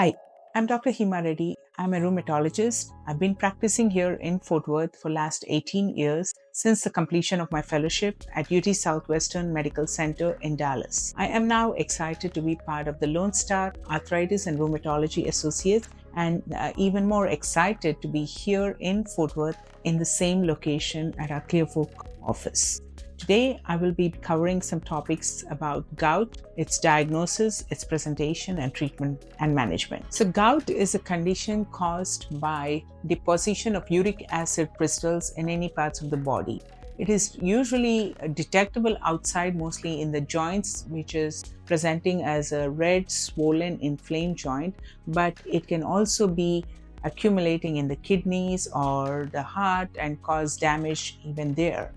Hi, I'm Dr. Himabindu Reddy. I'm a rheumatologist. I've been practicing here in Fort Worth for last 18 years since the completion of my fellowship at UT Southwestern Medical Center in Dallas. I am now excited to be part of the Star Arthritis and Rheumatology Associates and even more excited to be here in Fort Worth in the same location at our Clearfork office. Today, I will be covering some topics about gout, its diagnosis, its presentation, and treatment and management. So gout is a condition caused by deposition of uric acid crystals in any parts of the body. It is usually detectable outside, mostly in the joints, which is presenting as a red, swollen, inflamed joint, but it can also be accumulating in the kidneys or the heart and cause damage even there.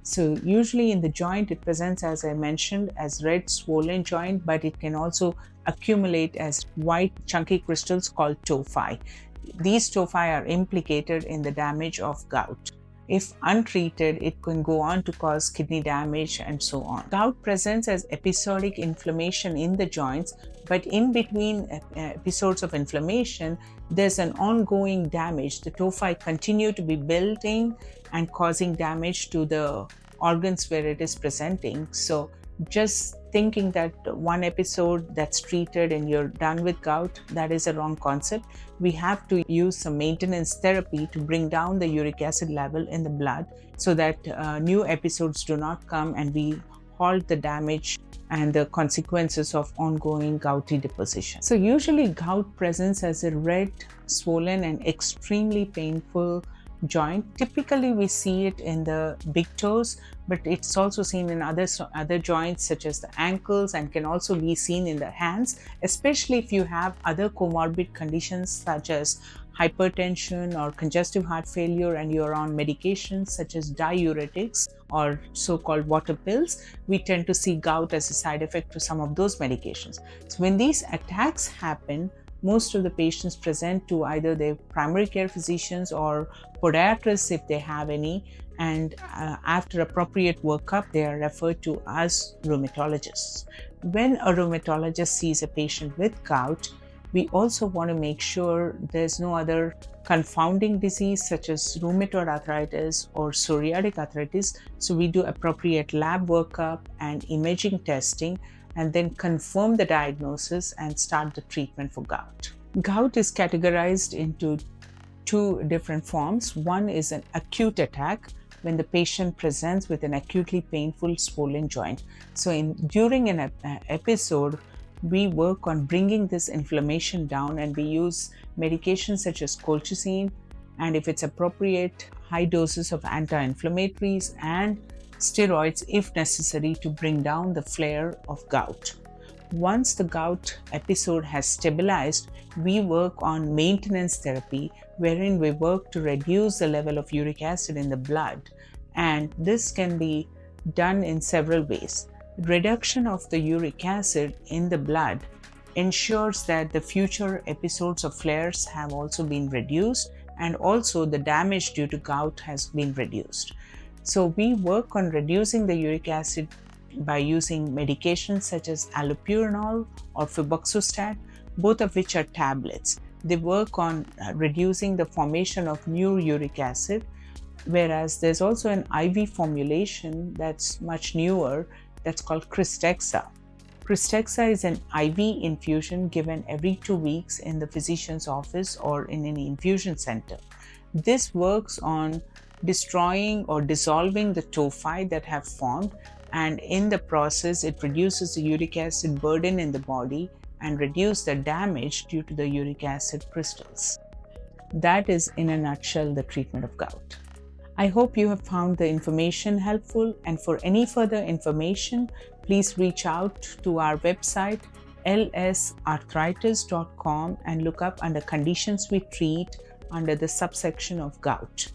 So usually in the joint, it presents, as I mentioned, as red swollen joint, but it can also accumulate as white chunky crystals called tophi. These tophi are implicated in the damage of gout. If untreated, it can go on to cause kidney damage and so on. Gout presents as episodic inflammation in the joints, but in between episodes of inflammation, there's an ongoing damage. The tophi continue to be building and causing damage to the organs where it is presenting. So just thinking that one episode that's treated and you're done with gout, that is a wrong concept. We have to use some maintenance therapy to bring down the uric acid level in the blood so that new episodes do not come and we halt the damage and the consequences of ongoing gouty deposition. So usually gout presents as a red, swollen, and extremely painful joint. Typically we see it in the big toes, but it's also seen in other joints such as the ankles and can also be seen in the hands, especially if you have other comorbid conditions such as hypertension or congestive heart failure and you're on medications such as diuretics or so-called water pills. We tend to see gout as a side effect to some of those medications. So when these attacks happen, most of the patients present to either their primary care physicians or podiatrists if they have any, and after appropriate workup, they are referred to us rheumatologists. When a rheumatologist sees a patient with gout, we also want to make sure there's no other confounding disease such as rheumatoid arthritis or psoriatic arthritis. So we do appropriate lab workup and imaging testing and then confirm the diagnosis and start the treatment for gout. Gout is categorized into two different forms. One is an acute attack when the patient presents with an acutely painful swollen joint. So during an episode, we work on bringing this inflammation down and we use medications such as colchicine and if it's appropriate, high doses of anti-inflammatories and steroids if necessary to bring down the flare of gout. Once the gout episode has stabilized, we work on maintenance therapy wherein we work to reduce the level of uric acid in the blood, and this can be done in several ways. Reduction of the uric acid in the blood ensures that the future episodes of flares have also been reduced and also the damage due to gout has been reduced. So we work on reducing the uric acid by using medications such as allopurinol or febuxostat, both of which are tablets. They work on reducing the formation of new uric acid, whereas there's also an IV formulation that's much newer that's called Krystexxa. Krystexxa is an IV infusion given every 2 weeks in the physician's office or in any infusion center. This works on destroying or dissolving the tophi that have formed, and in the process it reduces the uric acid burden in the body and reduces the damage due to the uric acid crystals. That is in a nutshell the treatment of gout. I hope you have found the information helpful, and for any further information, please reach out to our website lsarthritis.com and look up under conditions we treat under the subsection of gout.